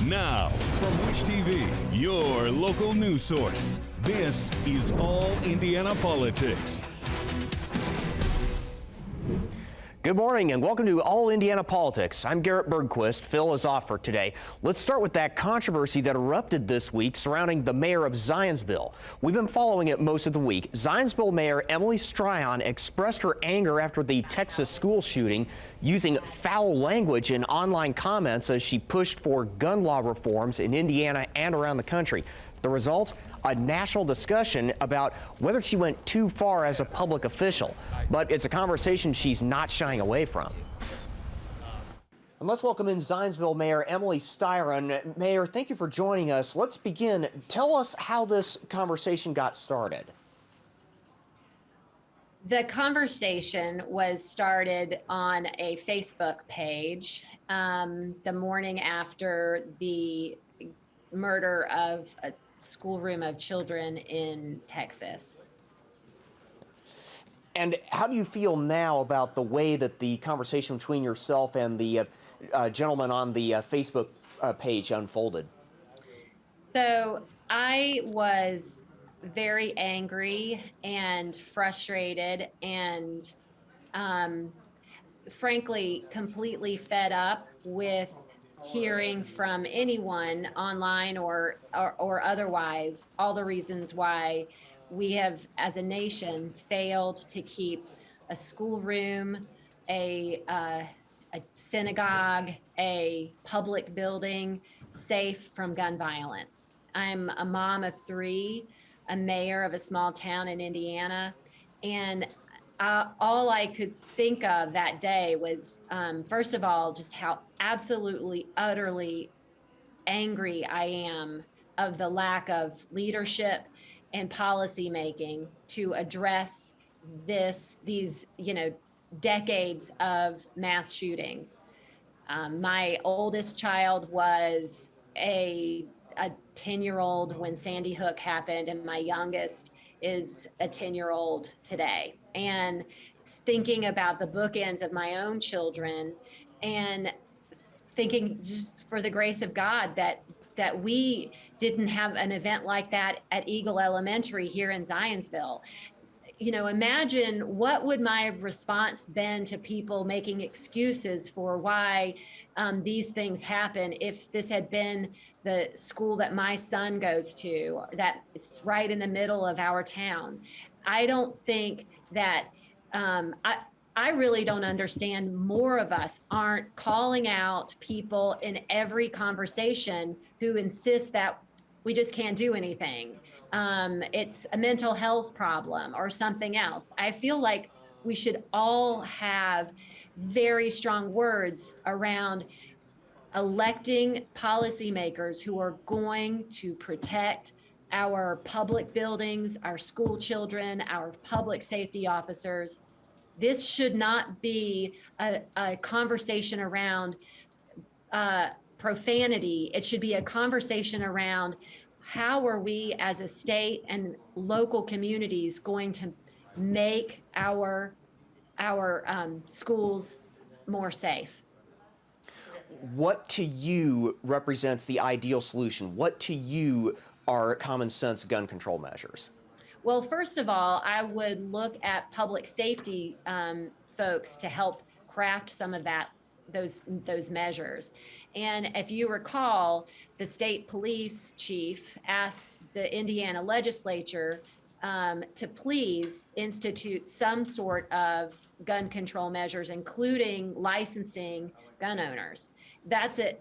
Now, from Wish TV, your local news source, this is All Indiana Politics. Good morning and welcome to All Indiana Politics. I'm Garrett Bergquist. Phil is off for today. Let's start with that controversy that erupted this week surrounding the mayor of Zionsville. We've been following it most of the week. Zionsville Mayor Emily Stryon expressed her anger after the Texas school shooting, using foul language in online comments as she pushed for gun law reforms in Indiana and around the country. The result? A national discussion about whether she went too far as a public official. But it's a conversation she's not shying away from. And let's welcome in Zionsville Mayor Emily Stryon. Mayor, thank you for joining us. Let's begin. Tell us how this conversation got started. The conversation was started on a Facebook page the morning after the murder of a schoolroom of children in Texas. And how do you feel now about the way that the conversation between yourself and the gentleman on the Facebook page unfolded? So I was very angry and frustrated and frankly completely fed up with hearing from anyone online or otherwise all the reasons why we have as a nation failed to keep a schoolroom, a synagogue, a public building safe from gun violence. I'm a mom of three, a mayor of a small town in Indiana, and all I could think of that day was, first of all, just how absolutely, utterly angry I am of the lack of leadership and policy making to address these decades of mass shootings. My oldest child was a 10-year-old when Sandy Hook happened, and my youngest is a 10-year-old today. And thinking about the bookends of my own children and thinking just for the grace of God that we didn't have an event like that at Eagle Elementary here in Zionsville. Imagine what would my response been to people making excuses for why these things happen if this had been the school that my son goes to, that it's right in the middle of our town. I don't think that, I really don't understand more of us aren't calling out people in every conversation who insist that we just can't do anything. It's a mental health problem or something else. I feel like we should all have very strong words around electing policymakers who are going to protect our public buildings, our school children, our public safety officers. This should not be a conversation around profanity. It should be a conversation around how are we as a state and local communities going to make our schools more safe? What to you represents the ideal solution? What to you are common sense gun control measures? Well, first of all, I would look at public safety folks to help craft some of those measures. And if you recall, the state police chief asked the Indiana legislature to please institute some sort of gun control measures, including licensing gun owners.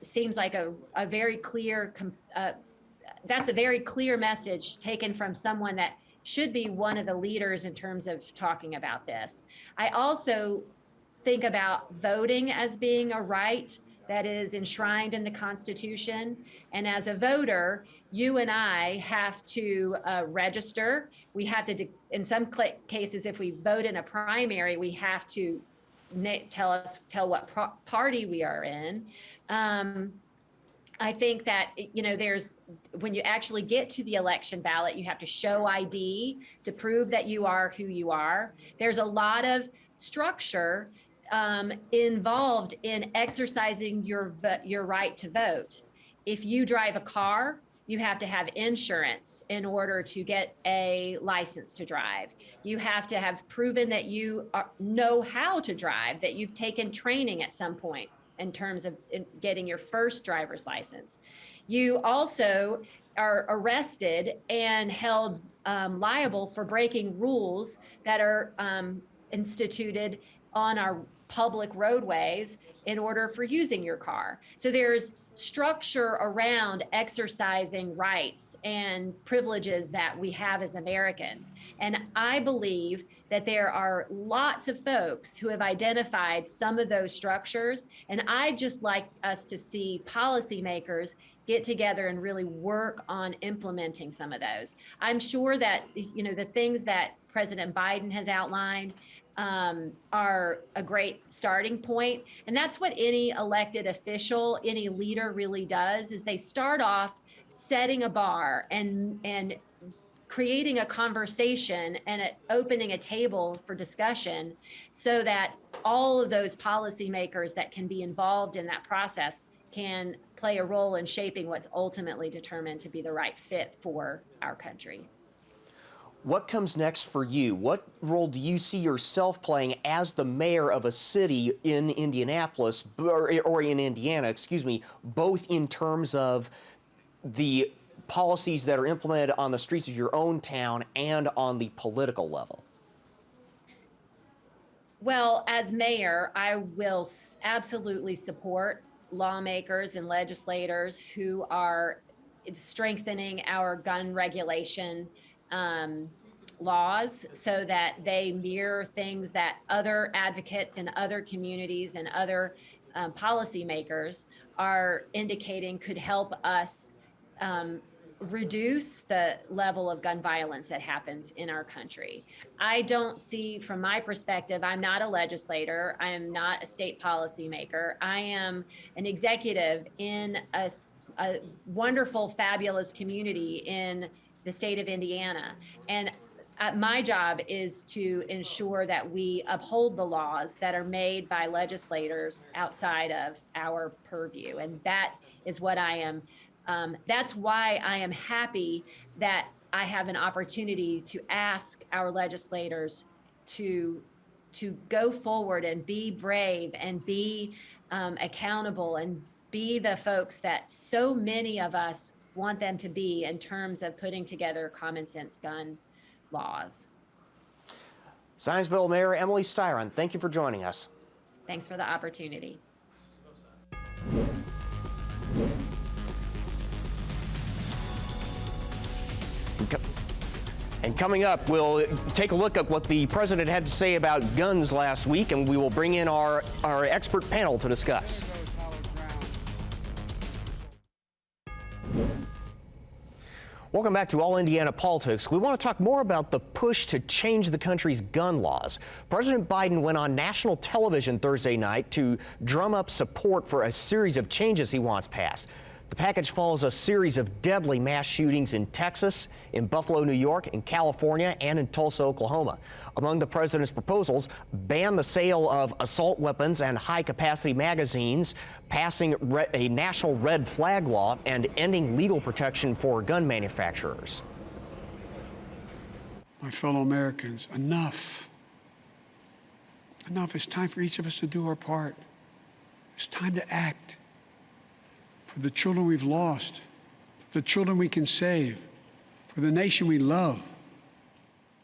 Seems like a very clear, that's a very clear message taken from someone that should be one of the leaders in terms of talking about this. I also think about voting as being a right that is enshrined in the Constitution. And as a voter, you and I have to register. We have to, in some cases, if we vote in a primary, we have to tell what party we are in. I think that, when you actually get to the election ballot, you have to show ID to prove that you are who you are. There's a lot of structure involved in exercising your right to vote. if you drive a car, you have to have insurance in order to get a license to drive. You have to have proven that you know how to drive, that you've taken training at some point in terms of getting your first driver's license. You also are arrested and held liable for breaking rules that are instituted on our public roadways in order for using your car. So there's structure around exercising rights and privileges that we have as Americans. And I believe that there are lots of folks who have identified some of those structures. And I'd just like us to see policymakers get together and really work on implementing some of those. I'm sure that, you know, the things that President Biden has outlined are a great starting point. And that's what any elected official, any leader really does, is they start off setting a bar and creating a conversation and opening a table for discussion so that all of those policymakers that can be involved in that process can play a role in shaping what's ultimately determined to be the right fit for our country. What comes next for you? What role do you see yourself playing as the mayor of a city in Indianapolis, or in Indiana, excuse me, both in terms of the policies that are implemented on the streets of your own town and on the political level? Well, as mayor, I will absolutely support lawmakers and legislators who are strengthening our gun regulation laws so that they mirror things that other advocates in other communities and other policymakers are indicating could help us reduce the level of gun violence that happens in our country. I don't see, from my perspective, I'm not a legislator, I am not a state policymaker. I am an executive in a wonderful, fabulous community in the state of Indiana. And my job is to ensure that we uphold the laws that are made by legislators outside of our purview. And that is what I am. That's why I am happy that I have an opportunity to ask our legislators to go forward and be brave and be accountable and be the folks that so many of us want them to be in terms of putting together common sense gun laws. Zionsville Mayor Emily Styron, thank you for joining us. Thanks for the opportunity. And coming up, we'll take a look at what the president had to say about guns last week, and we will bring in our expert panel to discuss. Welcome back to All Indiana Politics. We want to talk more about the push to change the country's gun laws. President Biden went on national television Thursday night to drum up support for a series of changes he wants passed. The package follows a series of deadly mass shootings in Texas, in Buffalo, New York, in California, and in Tulsa, Oklahoma. Among the president's proposals, ban the sale of assault weapons and high-capacity magazines, passing a national red flag law, and ending legal protection for gun manufacturers. My fellow Americans, enough. Enough. It's time for each of us to do our part. It's time to act. For the children we've lost, for the children we can save, for the nation we love.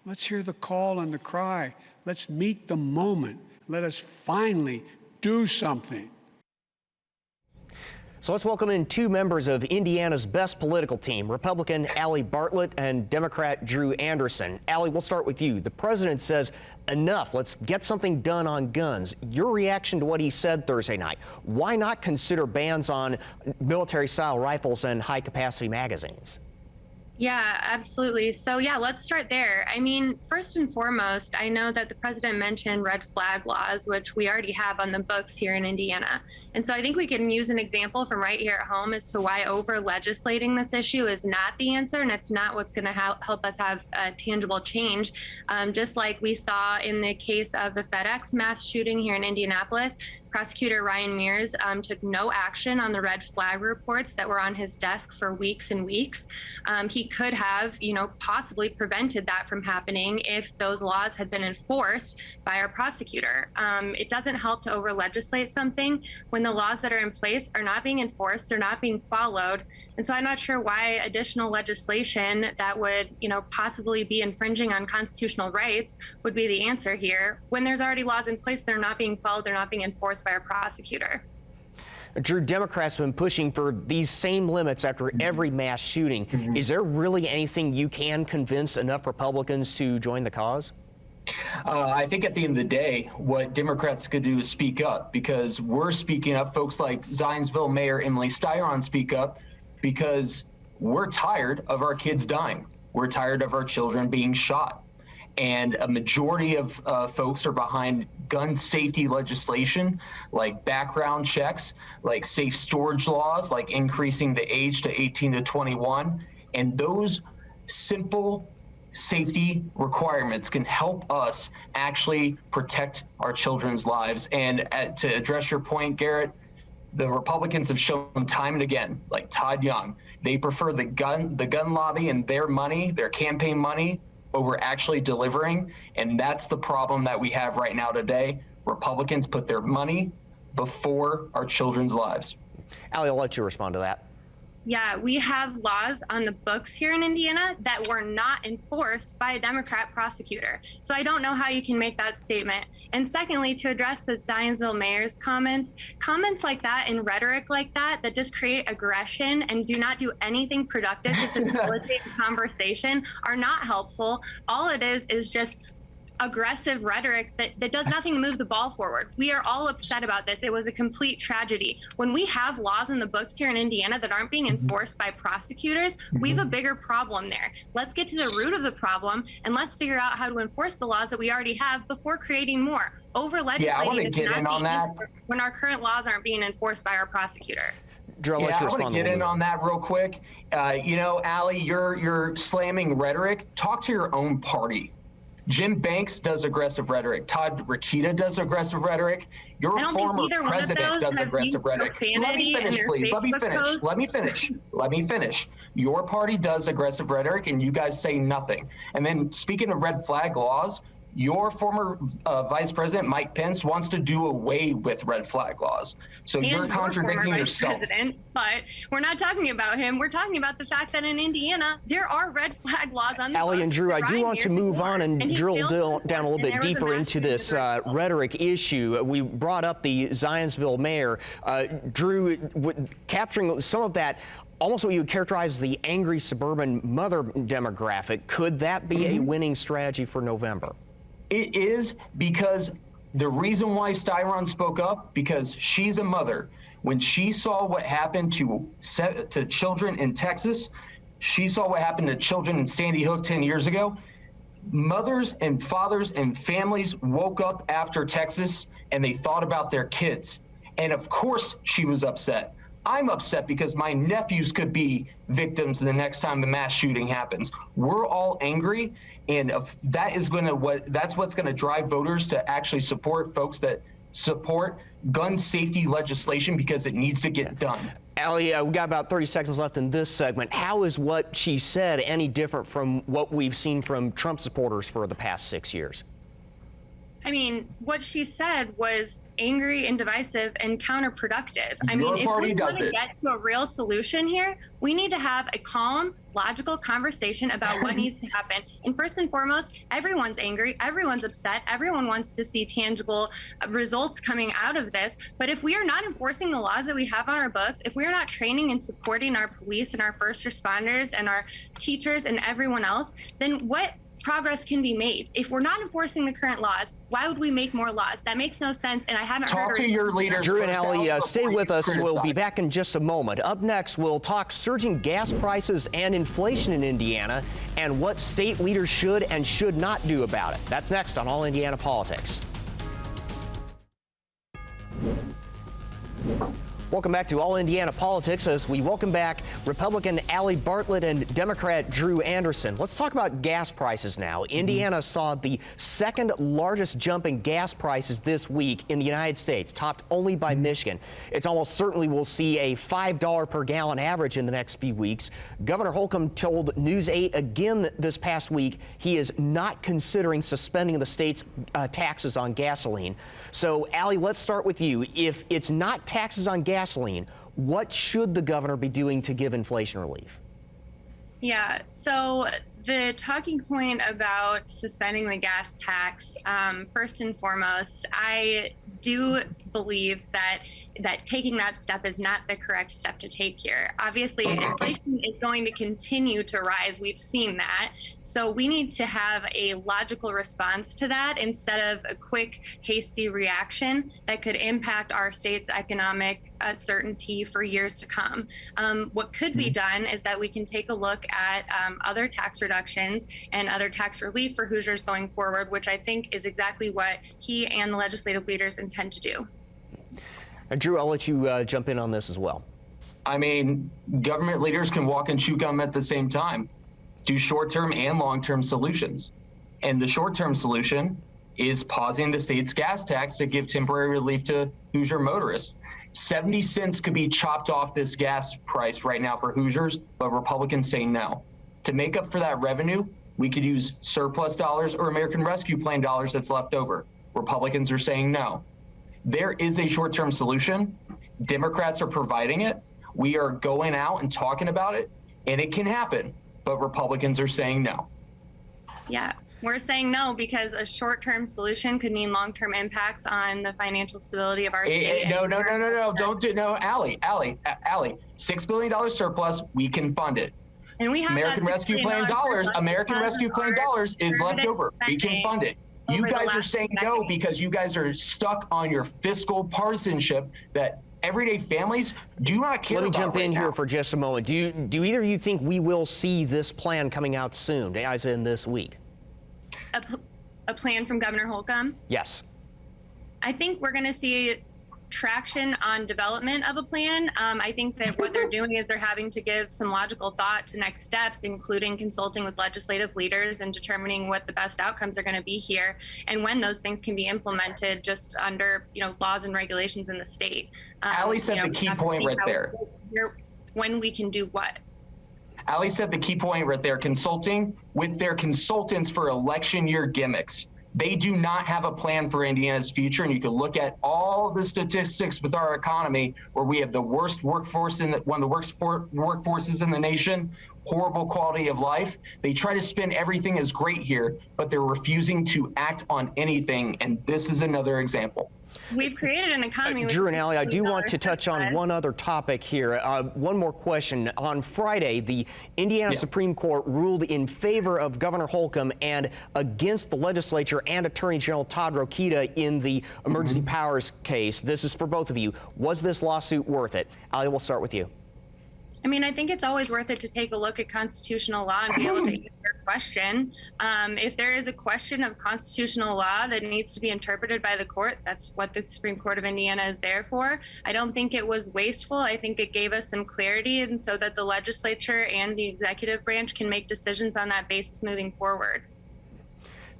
Let's hear the call and the cry. Let's meet the moment. Let us finally do something. So let's welcome in two members of Indiana's best political team, Republican Allie Bartlett and Democrat Drew Anderson. Allie, we'll start with you. The president says, enough, let's get something done on guns. Your reaction to what he said Thursday night, why not consider bans on military-style rifles and high-capacity magazines? Yeah, absolutely. So yeah, let's start there. I mean, first and foremost, I know that the president mentioned red flag laws, which we already have on the books here in Indiana. And so I think we can use an example from right here at home as to why over legislating this issue is not the answer, and it's not what's going to help us have tangible change. Just like we saw in the case of the FedEx mass shooting here in Indianapolis, Prosecutor Ryan Mears took no action on the red flag reports that were on his desk for weeks and weeks. He could have, possibly prevented that from happening if those laws had been enforced by our prosecutor. It doesn't help to over-legislate something when the laws that are in place are not being enforced, they're not being followed. And so I'm not sure why additional legislation that would, possibly be infringing on constitutional rights would be the answer here. When there's already laws in place, they're not being followed, they're not being enforced by our prosecutor. Drew, Democrats have been pushing for these same limits after every mass shooting. Is there really anything you can convince enough Republicans to join the cause? I think at the end of the day, what Democrats could do is speak up, because we're speaking up. Folks like Zionsville Mayor Emily Styron speak up because we're tired of our kids dying. We're tired of our children being shot. And a majority of folks are behind gun safety legislation, like background checks, like safe storage laws, like increasing the age to 18 to 21. And those simple safety requirements can help us actually protect our children's lives. And to address your point, Garrett, the Republicans have shown time and again, like Todd Young, they prefer the gun lobby and their money, their campaign money, over actually delivering. And that's the problem that we have right now today. Republicans put their money before our children's lives. Allie, I'll let you respond to that. Yeah, we have laws on the books here in Indiana that were not enforced by a Democrat prosecutor. So I don't know how you can make that statement. And secondly, to address the Zionsville mayor's comments like that and rhetoric like that just create aggression and do not do anything productive to facilitate conversation are not helpful. All it is just aggressive rhetoric that does nothing to move the ball forward. We are all upset about this. It was a complete tragedy. When we have laws in the books here in Indiana that aren't being enforced by prosecutors, we have a bigger problem there. Let's get to the root of the problem and let's figure out how to enforce the laws that we already have before creating more. Over-legislating I want to get in on that when our current laws aren't being enforced by our prosecutor. Drew, I want to get in on that real quick. Allie, you're slamming rhetoric. Talk to your own party. Jim Banks does aggressive rhetoric. Todd Rokita does aggressive rhetoric. Your former president does aggressive rhetoric. Let me finish, please. Let me finish. Your party does aggressive rhetoric, and you guys say nothing. And then speaking of red flag laws, your former Vice President Mike Pence wants to do away with red flag laws. So you're contradicting yourself. But we're not talking about him. We're talking about the fact that in Indiana, there are red flag laws on the Allie and Drew, I do want to move on and drill down a little bit deeper into this rhetoric issue. We brought up the Zionsville mayor. Drew, capturing some of that, almost what you would characterize as the angry suburban mother demographic, could that be a winning strategy for November? It is, because the reason why Styron spoke up, because she's a mother. When she saw what happened to children in Texas, she saw what happened to children in Sandy Hook 10 years ago. Mothers and fathers and families woke up after Texas and they thought about their kids. And of course she was upset. I'm upset because my nephews could be victims the next time the mass shooting happens. We're all angry, and that's what's going to drive voters to actually support folks that support gun safety legislation, because it needs to get done. Allie, we got about 30 seconds left in this segment. How is what she said any different from what we've seen from Trump supporters for the past 6 years? I mean, what she said was angry and divisive and counterproductive. I mean, if we want to get to a real solution here, we need to have a calm, logical conversation about what needs to happen. And first and foremost, everyone's angry, everyone's upset, everyone wants to see tangible results coming out of this. But if we are not enforcing the laws that we have on our books, if we are not training and supporting our police and our first responders and our teachers and everyone else, then what progress can be made? If we're not enforcing the current laws, why would we make more laws? That makes no sense, and I haven't heard. Talk to your leaders. Drew and Allie, stay with us. We'll be back in just a moment. Up next, we'll talk surging gas prices and inflation in Indiana and what state leaders should and should not do about it. That's next on All Indiana Politics. Welcome back to All Indiana Politics as we welcome back Republican Allie Bartlett and Democrat Drew Anderson. Let's talk about gas prices now. Indiana saw the second largest jump in gas prices this week in the United States, topped only by Michigan. It's almost certainly we'll see a $5 per gallon average in the next few weeks. Governor Holcomb told News 8 again this past week he is not considering suspending the state's taxes on gasoline. So, Allie, let's start with you. If it's not taxes on gasoline, what should the governor be doing to give inflation relief? Yeah, so the talking point about suspending the gas tax, first and foremost, I do believe that taking that step is not the correct step to take here. Obviously, inflation is going to continue to rise. We've seen that. So we need to have a logical response to that instead of a quick, hasty reaction that could impact our state's economic certainty for years to come. What could be done is that we can take a look at other tax reductions and other tax relief for Hoosiers going forward, which I think is exactly what he and the legislative leaders intend to do. Drew, I'll let you jump in on this as well. I mean, government leaders can walk and chew gum at the same time, do short-term and long-term solutions. And the short-term solution is pausing the state's gas tax to give temporary relief to Hoosier motorists. 70 cents could be chopped off this gas price right now for Hoosiers, but Republicans say no. To make up for that revenue, we could use surplus dollars or American Rescue Plan dollars that's left over. Republicans are saying no. There is a short-term solution. Democrats are providing it. We are going out and talking about it, and it can happen, but Republicans are saying no. Yeah, we're saying no because a short-term solution could mean long-term impacts on the financial stability of our state. No, don't do, no, Allie, $6 billion surplus, we can fund it. And we have American Rescue Plan dollars, American Rescue Plan dollars is left over. We can fund it. You guys are saying no because you guys are stuck on your fiscal partisanship that everyday families do not care about. Let me jump in right here now. for just a moment. Do either of you think we will see this plan coming out soon, as in this week? A plan from Governor Holcomb? Yes. I think we're going to see traction on development of a plan. I think that what they're doing is they're having to give some logical thought to next steps, including consulting with legislative leaders and determining what the best outcomes are going to be here and when those things can be implemented just under, laws and regulations in the state. Allie said the key point right there. When we can do what? Allie said the key point right there, consulting with their consultants for election year gimmicks. They do not have a plan for Indiana's future, and you can look at all the statistics with our economy, where we have the worst workforce one of the worst workforces in the nation, horrible quality of life. They try to spin everything as great here, but they're refusing to act on anything, and this is another example. We've created an economy. Drew and Allie, I do want to touch on one other topic here. One more question. On Friday, the Indiana Supreme Court ruled in favor of Governor Holcomb and against the legislature and Attorney General Todd Rokita in the emergency powers case. This is for both of you. Was this lawsuit worth it? Allie, we'll start with you. I mean, I think it's always worth it to take a look at constitutional law and be able to answer a question. If there is a question of constitutional law that needs to be interpreted by the court, that's what the Supreme Court of Indiana is there for. I don't think it was wasteful. I think it gave us some clarity, and so that the legislature and the executive branch can make decisions on that basis moving forward.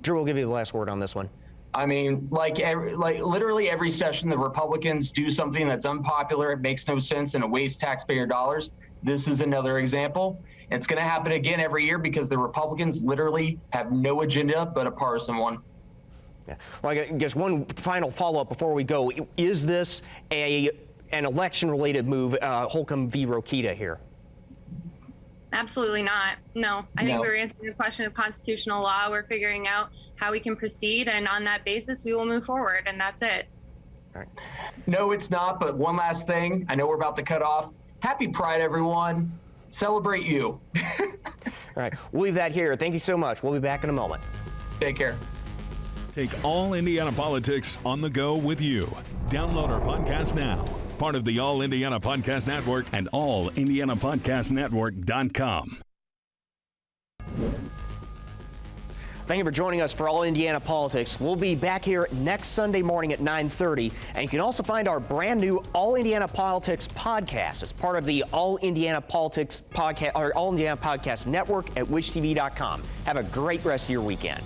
Drew, we'll give you the last word on this one. I mean, like literally every session, the Republicans do something that's unpopular. It makes no sense and it wastes taxpayer dollars. This is another example. It's going to happen again every year because the Republicans literally have no agenda but a partisan one. Yeah. Well, I guess one final follow-up before we go. Is this an election-related move, Holcomb v. Rokita here? Absolutely not. No. I think we're answering the question of constitutional law. We're figuring out how we can proceed, and on that basis, we will move forward, and that's it. All right. No, it's not. But one last thing. I know we're about to cut off. Happy Pride, everyone. Celebrate you. All right. We'll leave that here. Thank you so much. We'll be back in a moment. Take care. Take All Indiana Politics on the go with you. Download our podcast now. Part of the All Indiana Podcast Network and allindianapodcastnetwork.com. Thank you for joining us for All Indiana Politics. We'll be back here next Sunday morning at 9:30. And you can also find our brand new All Indiana Politics podcast. It's part of the All Indiana Politics podcast, or All Indiana Podcast Network at WitchTV.com. Have a great rest of your weekend.